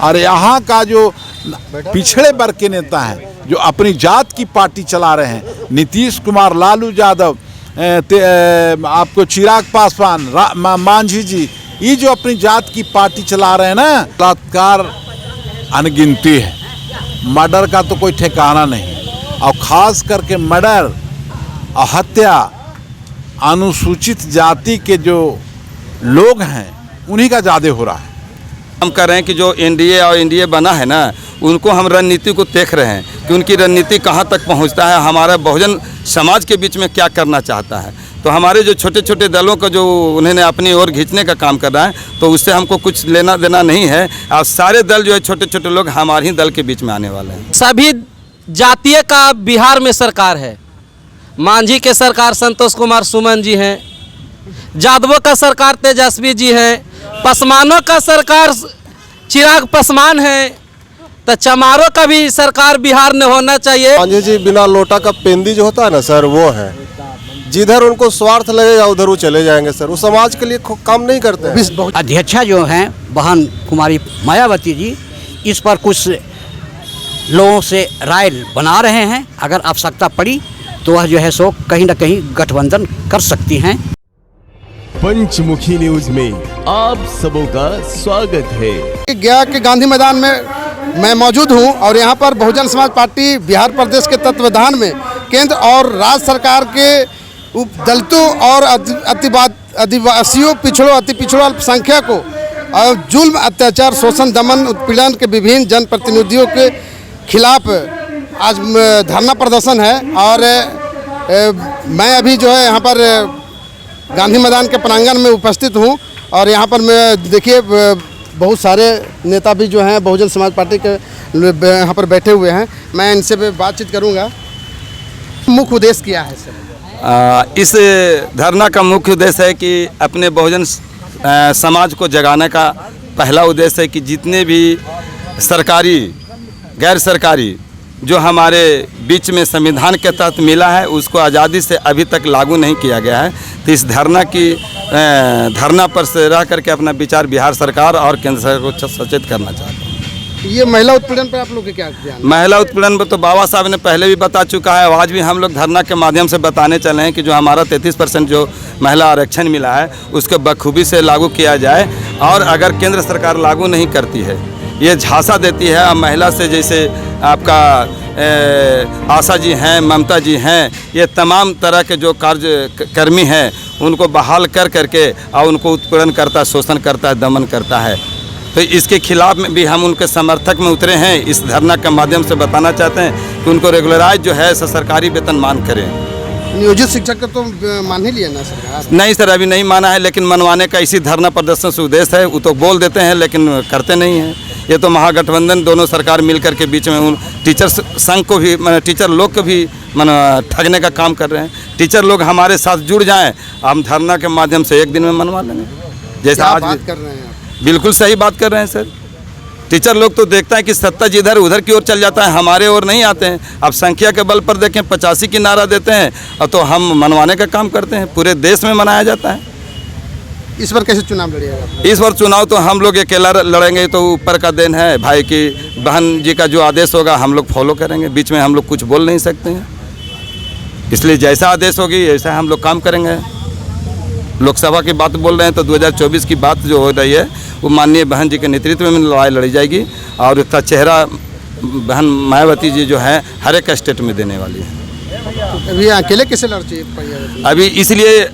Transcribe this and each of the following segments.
और यहाँ का जो पिछड़े वर्ग के नेता हैं जो अपनी जात की पार्टी चला रहे हैं, नीतीश कुमार, लालू यादव, आपको चिराग पासवान, मांझी जी, ये जो अपनी जात की पार्टी चला रहे हैं ना, बलात्कार अनगिनती है, मर्डर का तो कोई ठिकाना नहीं, और ख़ास करके मर्डर और हत्या अनुसूचित जाति के जो लोग हैं उन्हीं का ज़्यादा हो रहा है। हम कर रहे हैं कि जो एनडीए और एनडीए बना है ना, उनको हम रणनीति को देख रहे हैं कि उनकी रणनीति कहाँ तक पहुँचता है, हमारा बहुजन समाज के बीच में क्या करना चाहता है। तो हमारे जो छोटे छोटे दलों का जो उन्होंने अपनी ओर खींचने का काम कर रहा है, तो उससे हमको कुछ लेना देना नहीं है। और सारे दल जो है छोटे छोटे लोग हमारे ही दल के बीच में आने वाले हैं। सभी जातीय का बिहार में सरकार है। मांझी के सरकार संतोष कुमार सुमन जी हैं, यादवों का सरकार तेजस्वी जी हैं, पसमानों का सरकार चिराग पासवान है, तो चमारों का भी सरकार बिहार में होना चाहिए। मांझी जी बिना लोटा का पेंदी जो होता है ना सर, वो है। जिधर उनको स्वार्थ लगेगा उधर वो चले जाएंगे सर, वो समाज के लिए काम नहीं करते हैं। अध्यक्षा जो हैं बहन कुमारी मायावती जी, इस पर कुछ लोगों से राय बना रहे हैं। अगर आवश्यकता पड़ी तो वह जो है सो कहीं ना कहीं गठबंधन कर सकती हैं। पंचमुखी न्यूज में आप सबों का स्वागत है। गया के गांधी मैदान में मैं मौजूद हूं और यहां पर बहुजन समाज पार्टी बिहार प्रदेश के तत्वावधान में केंद्र और राज्य सरकार के दलितों और आदिवासियों, पिछड़ों, अति पिछड़ों, अल्पसंख्यकों और जुल्म, अत्याचार, शोषण, दमन, उत्पीड़न के विभिन्न जनप्रतिनिधियों के खिलाफ आज धरना प्रदर्शन है। और मैं अभी जो है यहाँ पर गांधी मैदान के प्रांगण में उपस्थित हूँ और यहाँ पर मैं देखिए बहुत सारे नेता भी जो हैं बहुजन समाज पार्टी के यहाँ पर बैठे हुए हैं। मैं इनसे बातचीत करूँगा। मुख्य उद्देश्य क्या है सर? इस धरना का मुख्य उद्देश्य है कि अपने बहुजन समाज को जगाने का पहला उद्देश्य है कि जितने भी सरकारी, गैर सरकारी जो हमारे बीच में संविधान के तहत मिला है, उसको आज़ादी से अभी तक लागू नहीं किया गया है। तो इस धरना पर से रह करके अपना विचार बिहार सरकार और केंद्र सरकार को सचेत करना चाहते हैं। ये महिला उत्पीड़न पर आप लोग के क्या ध्यान? महिला उत्पीड़न पर तो बाबा साहब ने पहले भी बता चुका है, आज भी हम लोग धरना के माध्यम से बताने चले हैं कि जो हमारा 33% जो महिला आरक्षण मिला है उसको बखूबी से लागू किया जाए। और अगर केंद्र सरकार लागू नहीं करती है, ये झांसा देती है, अब महिला से जैसे आपका आशा जी हैं, ममता जी हैं, ये तमाम तरह के जो कार्यकर्मी हैं उनको बहाल कर करके और उनको उत्पीड़न करता है, शोषण करता है, दमन करता है। तो इसके खिलाफ में भी हम उनके समर्थक में उतरे हैं। इस धरना के माध्यम से बताना चाहते हैं कि उनको रेगुलराइज जो है सरकारी वेतन मान करें। नियोजित शिक्षक का तो मान ही लिया ना सरकार? नहीं सर, अभी नहीं माना है, लेकिन मनवाने का इसी धरना प्रदर्शन से उद्देश्य है। वो तो बोल देते हैं लेकिन करते नहीं हैं। ये तो महागठबंधन दोनों सरकार मिलकर के बीच में उन टीचर्स संघ को भी, टीचर लोग को भी ठगने का काम कर रहे हैं। टीचर लोग हमारे साथ जुड़ जाएं, हम धरना के माध्यम से एक दिन में मनवा लेंगे। जैसा आज बात कर रहे हैं आप? बिल्कुल सही बात कर रहे हैं सर। टीचर लोग तो देखता है कि सत्ता जिधर उधर की ओर चल जाता है, हमारे ओर नहीं आते हैं। अब संख्या के बल पर देखें 85 की नारा देते हैं और तो हम मनवाने का काम करते हैं। पूरे देश में मनाया जाता है। इस बार कैसे चुनाव लड़िएगा? इस बार चुनाव तो हम लोग अकेला लड़ेंगे, तो ऊपर का देन है भाई की बहन जी का जो आदेश होगा हम लोग फॉलो करेंगे। बीच में हम लोग कुछ बोल नहीं सकते हैं, इसलिए जैसा आदेश होगी ऐसा हम लोग काम करेंगे। लोकसभा की बात बोल रहे हैं तो 2024 की बात जो हो रही है वो माननीय बहन जी के नेतृत्व में लड़ाई लड़ी जाएगी और उसका चेहरा बहन मायावती जी जो है हर एक स्टेट में देने वाली है। अभी अकेले कैसे लड़ चाहिए? अभी इसलिए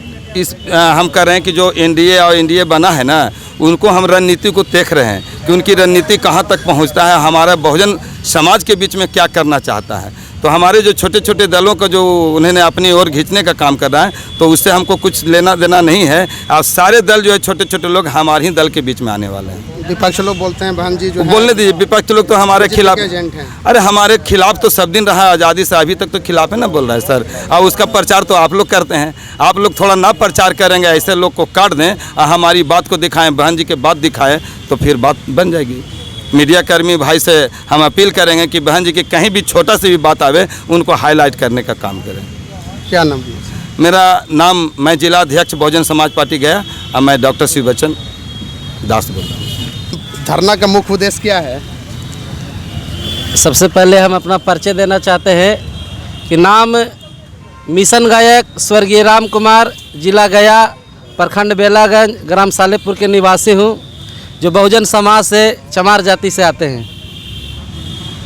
हम कर रहे हैं कि जो एनडीए और एनडीए बना है ना, उनको हम रणनीति को देख रहे हैं कि उनकी रणनीति कहाँ तक पहुँचता है, हमारा बहुजन समाज के बीच में क्या करना चाहता है। तो हमारे जो छोटे छोटे दलों का जो उन्होंने अपनी ओर खींचने का काम कर रहा है, तो उससे हमको कुछ लेना देना नहीं है। और सारे दल जो है छोटे छोटे लोग हमारे ही दल के बीच में आने वाले हैं। विपक्ष लोग बोलते हैं बहन जी जो बोलने दीजिए, विपक्ष लोग तो हमारे खिलाफ एजेंट हैं। अरे हमारे खिलाफ तो सब दिन रहा है, आज़ादी से अभी तक तो खिलाफ है ना बोल रहा है सर। और उसका प्रचार तो आप लोग करते हैं। आप लोग थोड़ा ना प्रचार करेंगे, ऐसे लोग को काट दें और हमारी बात को दिखाएं, बहन जी के बात दिखाएं, तो फिर बात बन जाएगी। मीडिया कर्मी भाई से हम अपील करेंगे कि बहन जी की कहीं भी छोटा सी भी बात आवे उनको हाईलाइट करने का काम करें। क्या नाम? मेरा नाम, मैं जिला अध्यक्ष बहुजन समाज पार्टी गया और मैं डॉक्टर शिव बच्चन दास बोल रहा हूँ। धरना का मुख्य उद्देश्य क्या है? सबसे पहले हम अपना परिचय देना चाहते हैं कि नाम मिशन गायक स्वर्गीय राम कुमार, जिला गया, प्रखंड बेलागंज, ग्राम सालेपुर के निवासी हूँ, जो बहुजन समाज से चमार जाति से आते हैं।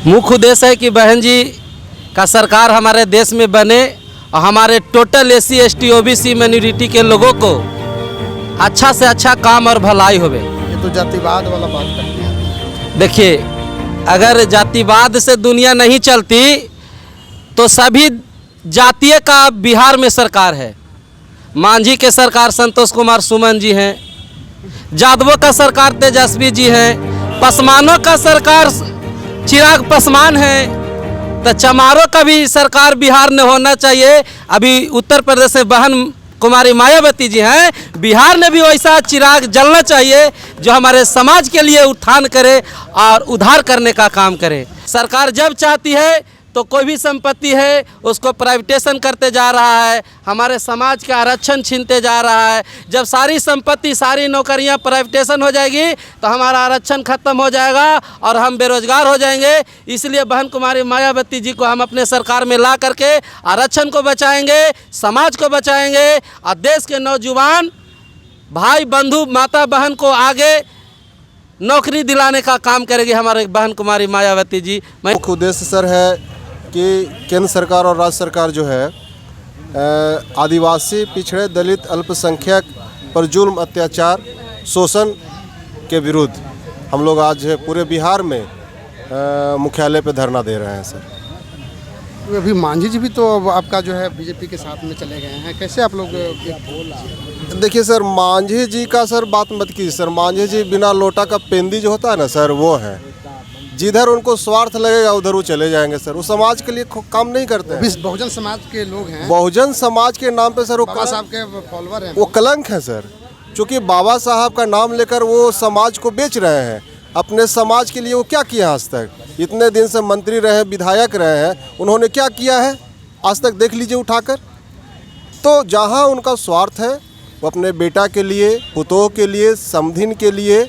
मुख्य उद्देश्य है कि बहन जी का सरकार हमारे देश में बने और हमारे total SC ST OBC minority के लोगों को अच्छा से अच्छा काम और भलाई होवे। ये तो जातिवाद वाला बात करते हैं। देखिए, अगर जातिवाद से दुनिया नहीं चलती तो सभी जातीय का बिहार में सरकार है। मांझी के सरकार संतोष कुमार सुमन जी हैं, जादवों का सरकार तेजस्वी जी हैं, पसमानों का सरकार चिराग पासवान है, तो चमारों का भी सरकार बिहार में होना चाहिए। अभी उत्तर प्रदेश से बहन कुमारी मायावती जी हैं, बिहार में भी वैसा चिराग जलना चाहिए जो हमारे समाज के लिए उत्थान करे और उद्धार करने का काम करे। सरकार जब चाहती है तो कोई भी संपत्ति है उसको प्राइवेटेशन करते जा रहा है, हमारे समाज का आरक्षण छीनते जा रहा है। जब सारी संपत्ति, सारी नौकरियां प्राइवेटेशन हो जाएगी तो हमारा आरक्षण खत्म हो जाएगा और हम बेरोजगार हो जाएंगे। इसलिए बहन कुमारी मायावती जी को हम अपने सरकार में ला करके आरक्षण को बचाएंगे, समाज को बचाएंगे और देश के नौजवान भाई बंधु माता बहन को आगे नौकरी दिलाने का काम करेगी हमारे बहन कुमारी मायावती जी। मुख्य उद्देश्य सर है कि केंद्र सरकार और राज्य सरकार जो है आदिवासी, पिछड़े, दलित, अल्पसंख्यक पर जुल्म, अत्याचार, शोषण के विरुद्ध हम लोग आज पूरे बिहार में मुख्यालय पे धरना दे रहे हैं सर। अभी मांझी जी भी तो अब आपका जो है बीजेपी के साथ में चले गए हैं, कैसे आप लोग? देखिए सर, मांझी जी का सर बात मत कीजिए सर। मांझी जी बिना लोटा का पेंदी जो होता है ना सर, वो है। जिधर उनको स्वार्थ लगेगा उधर वो चले जाएंगे सर। वो समाज के लिए काम नहीं करते हैं। बहुजन समाज के लोग हैं, बहुजन समाज के नाम पे सर वो बाबा साहब के फॉलोअर हैं, वो कलंक है सर। क्योंकि बाबा साहब का नाम लेकर वो समाज को बेच रहे हैं। अपने समाज के लिए वो क्या किया आज तक? इतने दिन से मंत्री रहे, विधायक रहे हैं, उन्होंने क्या किया है आज तक? देख लीजिए उठाकर। तो जहाँ उनका स्वार्थ है वो अपने बेटा के लिए, पुतोह के लिए, समधिन के लिए,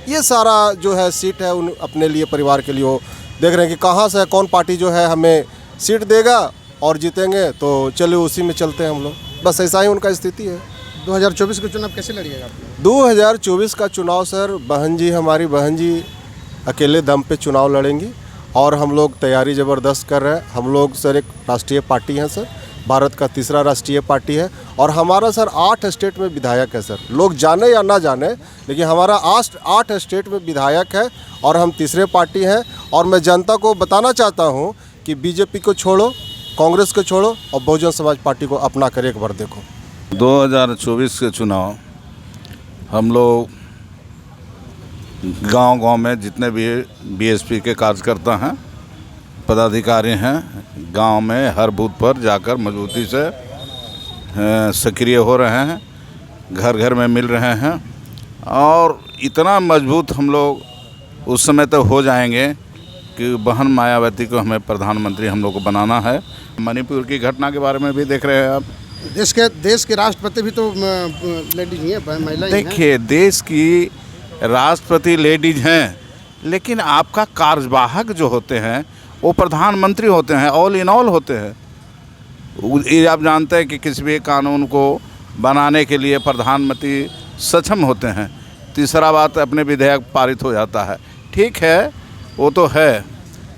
ये सारा जो है सीट है उन अपने लिए, परिवार के लिए वो देख रहे हैं कि कहाँ से कौन पार्टी जो है हमें सीट देगा और जीतेंगे तो चलिए उसी में चलते हैं हम लोग। बस ऐसा ही उनका स्थिति है। 2024 का चुनाव कैसे लड़िएगा? 2024 का चुनाव सर बहन जी, हमारी बहन जी अकेले दम पे चुनाव लड़ेंगी और हम लोग तैयारी ज़बरदस्त कर रहे हैं। हम लोग सर एक राष्ट्रीय पार्टी हैं सर, भारत का तीसरा राष्ट्रीय पार्टी है और हमारा सर 8 स्टेट में विधायक है सर। लोग जाने या ना जाने, लेकिन हमारा 8 स्टेट में विधायक है और हम तीसरे पार्टी हैं। और मैं जनता को बताना चाहता हूं कि बीजेपी को छोड़ो, कांग्रेस को छोड़ो और बहुजन समाज पार्टी को अपना कर एक बार देखो। 2024 के चुनाव हम लोग गांव-गांव में जितने भी BSP के कार्यकर्ता हैं, पदाधिकारी हैं, गांव में हर बूथ पर जाकर मजबूती से सक्रिय हो रहे हैं, घर घर में मिल रहे हैं और इतना मजबूत हम लोग उस समय तक हो जाएंगे कि बहन मायावती को हमें प्रधानमंत्री हम लोग को बनाना है। मणिपुर की घटना के बारे में भी देख रहे हैं आप। देश के राष्ट्रपति भी तो लेडीज ही है, महिला ही है। देखिए, देश की राष्ट्रपति लेडीज हैं, लेकिन आपका कार्यवाहक जो होते हैं वो प्रधानमंत्री होते हैं, ऑल इन ऑल होते हैं। ये आप जानते हैं कि किसी भी कानून को बनाने के लिए प्रधानमंत्री सक्षम होते हैं। तीसरा बात, अपने विधेयक पारित हो जाता है। ठीक है, वो तो है,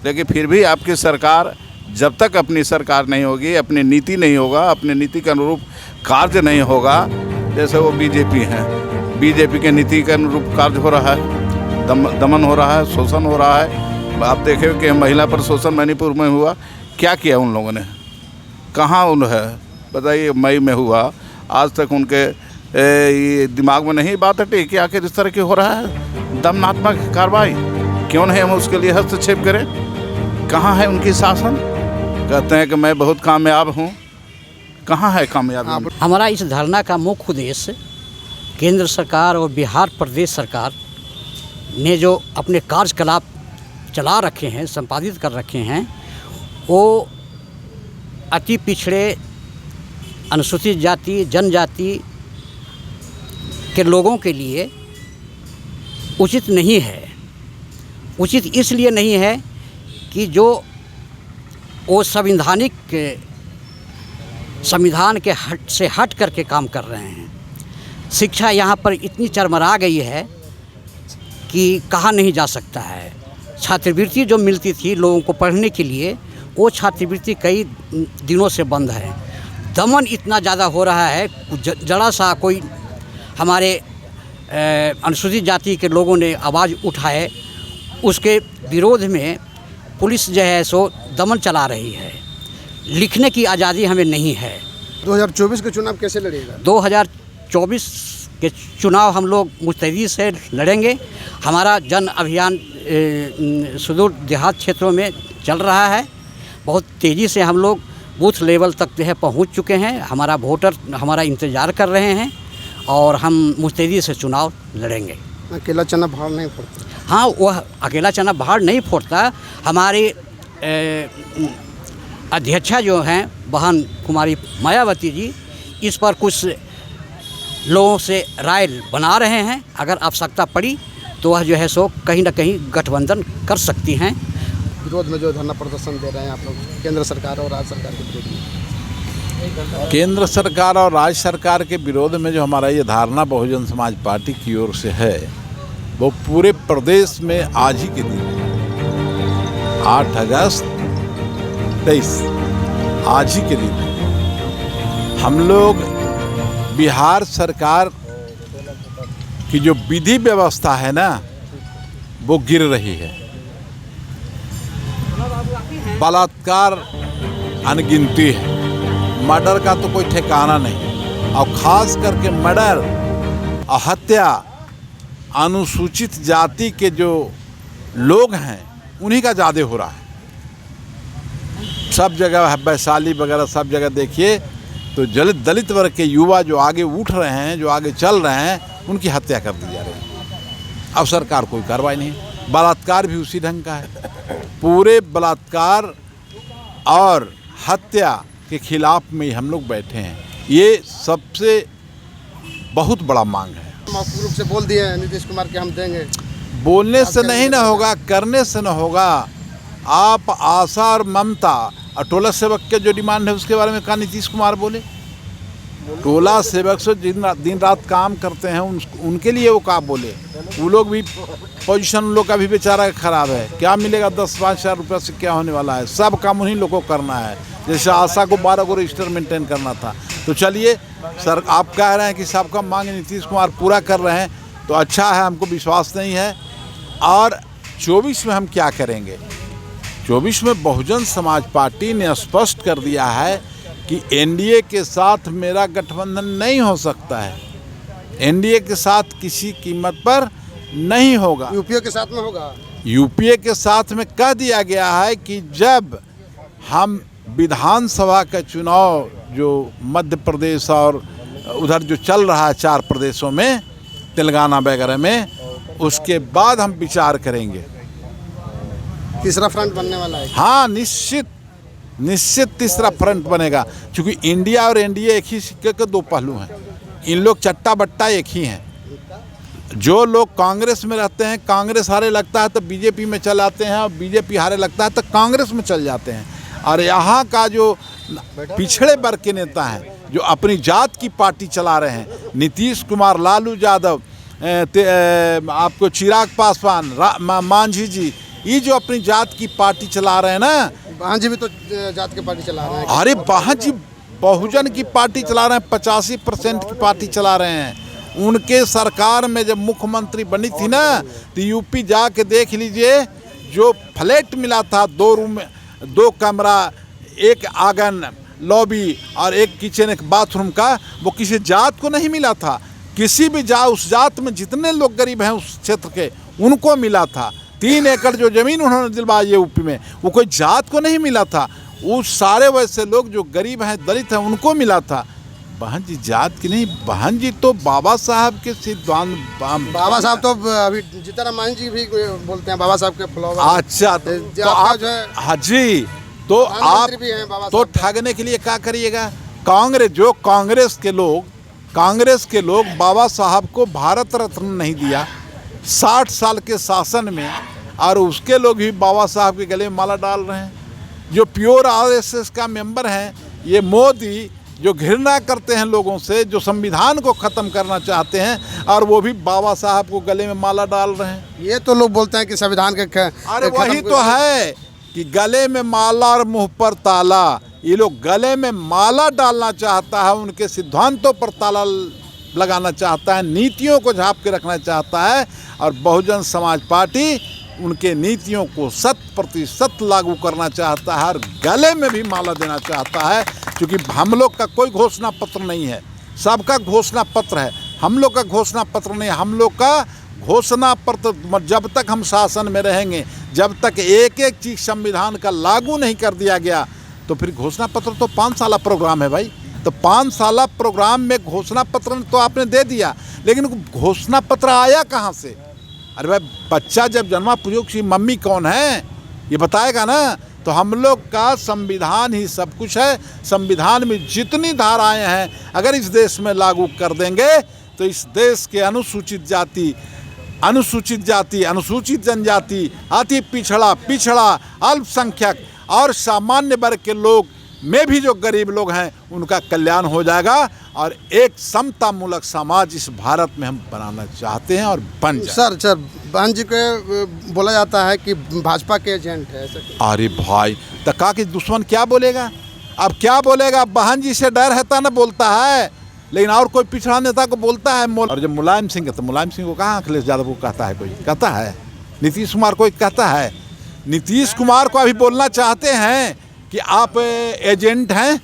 लेकिन फिर भी आपकी सरकार जब तक अपनी सरकार नहीं होगी, अपनी नीति नहीं होगा, अपनी नीति के अनुरूप कार्य नहीं होगा, जैसे वो बीजेपी हैं, बीजेपी के नीति के अनुरूप कार्य हो रहा है, दमन हो रहा है, शोषण हो रहा है। आप देखें कि महिला पर शोषण मणिपुर में हुआ, क्या किया उन लोगों ने? कहाँ उन है बताइए? मई में हुआ, आज तक उनके ये दिमाग में नहीं बात हटी कि आखिर इस तरह की हो रहा है दमनात्मक कार्रवाई। क्यों नहीं हम उसके लिए हस्तक्षेप करें? कहाँ है उनकी शासन? कहते हैं कि मैं बहुत कामयाब हूँ, कहाँ है कामयाबी? हमारा इस धरना का मुख्य उद्देश्य केंद्र सरकार और बिहार प्रदेश सरकार ने जो अपने कार्यकलाप चला रखे हैं, संपादित कर रखे हैं, वो अति पिछड़े, अनुसूचित जाति, जनजाति के लोगों के लिए उचित नहीं है। उचित इसलिए नहीं है कि जो वो संविधान के हट करके काम कर रहे हैं। शिक्षा यहाँ पर इतनी चरमरा गई है कि कहा नहीं जा सकता है। छात्रवृत्ति जो मिलती थी लोगों को पढ़ने के लिए, वो छात्रवृत्ति कई दिनों से बंद है। दमन इतना ज़्यादा हो रहा है, जरा सा कोई हमारे अनुसूचित जाति के लोगों ने आवाज़ उठाए, उसके विरोध में पुलिस जो है सो दमन चला रही है। लिखने की आज़ादी हमें नहीं है। 2024 के चुनाव कैसे लड़ेगा? 2024 के चुनाव हम लोग मुस्तैदी से लड़ेंगे। हमारा जन अभियान सुदूर देहात क्षेत्रों में चल रहा है। बहुत तेज़ी से हम लोग बूथ लेवल तक जो है पहुंच चुके हैं। हमारा वोटर हमारा इंतज़ार कर रहे हैं और हम मुस्तैदी से चुनाव लड़ेंगे। अकेला चना भाड़ नहीं फोड़ता। हाँ, वह अकेला चना भाड़ नहीं फोड़ता। हमारे अध्यक्षा जो हैं बहन कुमारी मायावती जी, इस पर कुछ लोगों से राय बना रहे हैं। अगर आवश्यकता पड़ी तो वह जो है सो कहीं ना कहीं गठबंधन कर सकती हैं। विरोध में जो धरना प्रदर्शन दे रहे हैं आप लोग केंद्र सरकार और राज्य सरकार के विरोध में? केंद्र सरकार और राज्य सरकार के विरोध में जो हमारा ये धारणा बहुजन समाज पार्टी की ओर से है, वो पूरे प्रदेश में आज ही के दिन 8 अगस्त 23 आज ही के दिन हम लोग बिहार सरकार की जो विधि व्यवस्था है ना, वो गिर रही है। बलात्कार अनगिनती है, मर्डर का तो कोई ठिकाना नहीं, और ख़ास करके मर्डर और हत्या अनुसूचित जाति के जो लोग हैं उन्हीं का ज़्यादा हो रहा है। सब जगह है, वैशाली वगैरह सब जगह देखिए तो दलित वर्ग के युवा जो आगे उठ रहे हैं, जो आगे चल रहे हैं, उनकी हत्या कर दी जा रही है। अब सरकार कोई कार्रवाई नहीं। बलात्कार भी उसी ढंग का है। पूरे बलात्कार और हत्या के खिलाफ में हम लोग बैठे हैं। ये सबसे बहुत बड़ा मांग है। मौखिक रूप से बोल दिए नीतीश कुमार के हम देंगे। बोलने से नहीं ना होगा, करने से न होगा। आप आशा और ममता और टोला सेवक के जो डिमांड है उसके बारे में कहा नीतीश कुमार बोले? टोला सेवक से दिन रात काम करते हैं, उनके लिए वो क्या बोले? वो लोग भी पोजीशन उन लोग का भी बेचारा ख़राब है। क्या मिलेगा? 10-5 हज़ार रुपये से क्या होने वाला है? सब काम उन्हीं लोगों को करना है। जैसे आशा को 12 को रजिस्टर मेंटेन करना था। तो चलिए सर, आप कह रहे हैं कि सबका मांग नीतीश कुमार पूरा कर रहे हैं, तो अच्छा है, हमको विश्वास नहीं है। और 24 में हम क्या करेंगे? 24 में बहुजन समाज पार्टी ने स्पष्ट कर दिया है कि एनडीए के साथ मेरा गठबंधन नहीं हो सकता है। एनडीए के साथ किसी कीमत पर नहीं होगा। यूपीए के साथ में होगा। यूपीए के साथ में कह दिया गया है कि जब हम विधानसभा का चुनाव जो मध्य प्रदेश और उधर जो चल रहा है 4 प्रदेशों में, तेलंगाना वगैरह में, उसके बाद हम विचार करेंगे। तीसरा फ्रंट बनने वाला है। हाँ, निश्चित तीसरा फ्रंट बनेगा, क्योंकि इंडिया और एनडीए एक ही सिक्के के 2 पहलू हैं। इन लोग चट्टा बट्टा एक ही हैं। जो लोग कांग्रेस में रहते हैं, कांग्रेस हारे लगता है तो बीजेपी में चल आते हैं, और बीजेपी हारे लगता है तो कांग्रेस में चल जाते हैं। और यहाँ का जो पिछड़े वर्ग के नेता हैं, जो अपनी जात की पार्टी चला रहे हैं, नीतीश कुमार, लालू यादव, आपको चिराग पासवान, मांझी जी, ये जो अपनी जात की पार्टी चला रहे हैं ना। बहन जी भी तो जात की पार्टी चला रहे हैं। अरे बहन जी बहुजन की पार्टी चला रहे हैं, 85% की पार्टी चला रहे हैं। उनके सरकार में जब मुख्यमंत्री बनी थी ना, तो यूपी जाके देख लीजिए, जो फ्लैट मिला था 2 रूम, 2 कमरा, 1 आंगन, लॉबी और 1 किचन, 1 बाथरूम का, वो किसी जात को नहीं मिला था। किसी भी उस जात में जितने लोग गरीब हैं उस क्षेत्र के, उनको मिला था। 3 एकड़ जो ज़मीन उन्होंने दिलवाई है यूपी में, वो कोई जात को नहीं मिला था। वो सारे वैसे लोग जो गरीब हैं, दलित हैं, उनको मिला था। बहन जी जात की नहीं, बहन जी तो बाबा साहब के सिद्धांत। बाबा साहब तो अभी जीतन राम जी भी बोलते हैं बाबा साहब के फ्लॉवर। अच्छा, तो आप जो है, हाँ जी, तो आप तो ठगने के लिए क्या करिएगा? कांग्रेस के लोग बाबा साहब को भारत रत्न नहीं दिया। 60 साल के शासन में और उसके लोग भी बाबा साहब के गले में माला डाल रहे हैं। जो प्योर आरएसएस का मेंबर हैं, ये मोदी जो घृणा करते हैं लोगों से, जो संविधान को ख़त्म करना चाहते हैं, और वो भी बाबा साहब को गले में माला डाल रहे हैं। ये तो लोग बोलते हैं कि संविधान के अरे वही तो है कि गले में माला और मुंह पर ताला। ये लोग गले में माला डालना चाहता है, उनके सिद्धांतों पर ताला लगाना चाहता है, नीतियों को झाँप के रखना चाहता है, और बहुजन समाज पार्टी उनके नीतियों को 100% लागू करना चाहता है और गले में भी माला देना चाहता है। क्योंकि हम लोग का कोई घोषणा पत्र नहीं है, सबका घोषणा पत्र है। हम लोग का घोषणा पत्र नहीं है। हम लोग का घोषणा पत्र जब तक हम शासन में रहेंगे, जब तक एक एक चीज़ संविधान का लागू नहीं कर दिया गया, तो फिर घोषणा पत्र तो 5 साल प्रोग्राम है भाई। तो 5 साल प्रोग्राम में घोषणा पत्र तो आपने दे दिया, लेकिन घोषणा पत्र आया कहाँ से? अरे भाई, बच्चा जब जन्मा पूछो कि मम्मी कौन है, ये बताएगा ना। तो हम लोग का संविधान ही सब कुछ है। संविधान में जितनी धाराएं हैं, अगर इस देश में लागू कर देंगे तो इस देश के अनुसूचित जाति, अनुसूचित जनजाति, अति पिछड़ा, अल्पसंख्यक और सामान्य वर्ग के लोग में भी जो गरीब लोग हैं, उनका कल्याण हो जाएगा, और एक समतामूलक समाज इस भारत में हम बनाना चाहते हैं और बन जाए। सर बहन जी के बोला जाता है कि भाजपा के एजेंट है ऐसा। अरे भाई, तका कि दुश्मन क्या बोलेगा? अब क्या बोलेगा? बहन जी से डर है ता ना बोलता है, लेकिन और कोई पिछड़ा नेता को बोलता है। और जब मुलायम सिंह है, तो मुलायम सिंह को कहाँ अखिलेश यादव को कहता है? कोई कहता है? नीतीश कुमार को कहता है? नीतीश कुमार को अभी बोलना चाहते हैं कि आप एजेंट हैं,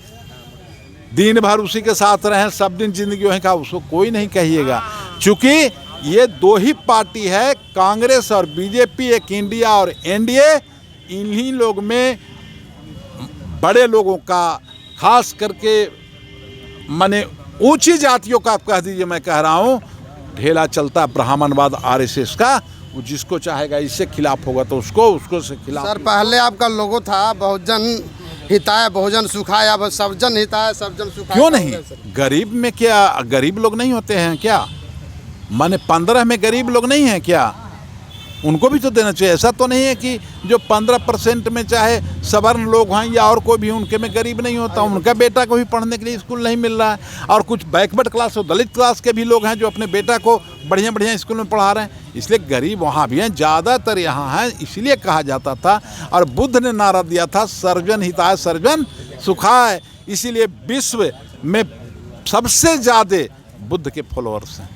दिन भर उसी के साथ रहें, सब दिन जिंदगी वहीं का, उसको कोई नहीं कहिएगा। चूँकि ये 2 ही पार्टी है, कांग्रेस और बीजेपी, एक इंडिया और एनडीए। इन्हीं लोग में बड़े लोगों का, खास करके माने ऊंची जातियों का, आप कह दीजिए, मैं कह रहा हूँ, ढेला चलता ब्राह्मणवाद आरएसएस का। वो जिसको चाहेगा इससे खिलाफ होगा तो उसको से खिलाफ। सर, पहले आपका लोगो था बहुजन हिताय बहुजन सुखाय, अब सबजन हिताय सबजन सुखाय। क्यों नहीं? गरीब में क्या गरीब लोग नहीं होते हैं क्या? माने 15 में गरीब लोग नहीं हैं क्या? उनको भी तो देना चाहिए। ऐसा तो नहीं है कि जो 15% में चाहे सवर्ण लोग हैं या और कोई भी, उनके में गरीब नहीं होता। उनका बेटा को भी पढ़ने के लिए स्कूल नहीं मिल रहा है। और कुछ बैकवर्ड क्लास और दलित क्लास के भी लोग हैं जो अपने बेटा को बढ़िया स्कूल में पढ़ा रहे हैं। इसलिए गरीब वहाँ भी हैं, ज़्यादातर यहाँ हैं। इसलिए कहा जाता था, और बुद्ध ने नारा दिया था, सर्वजन हिताय सर्वजन सुखाय। इसीलिए विश्व में सबसे ज़्यादा बुद्ध के फॉलोअर्स हैं।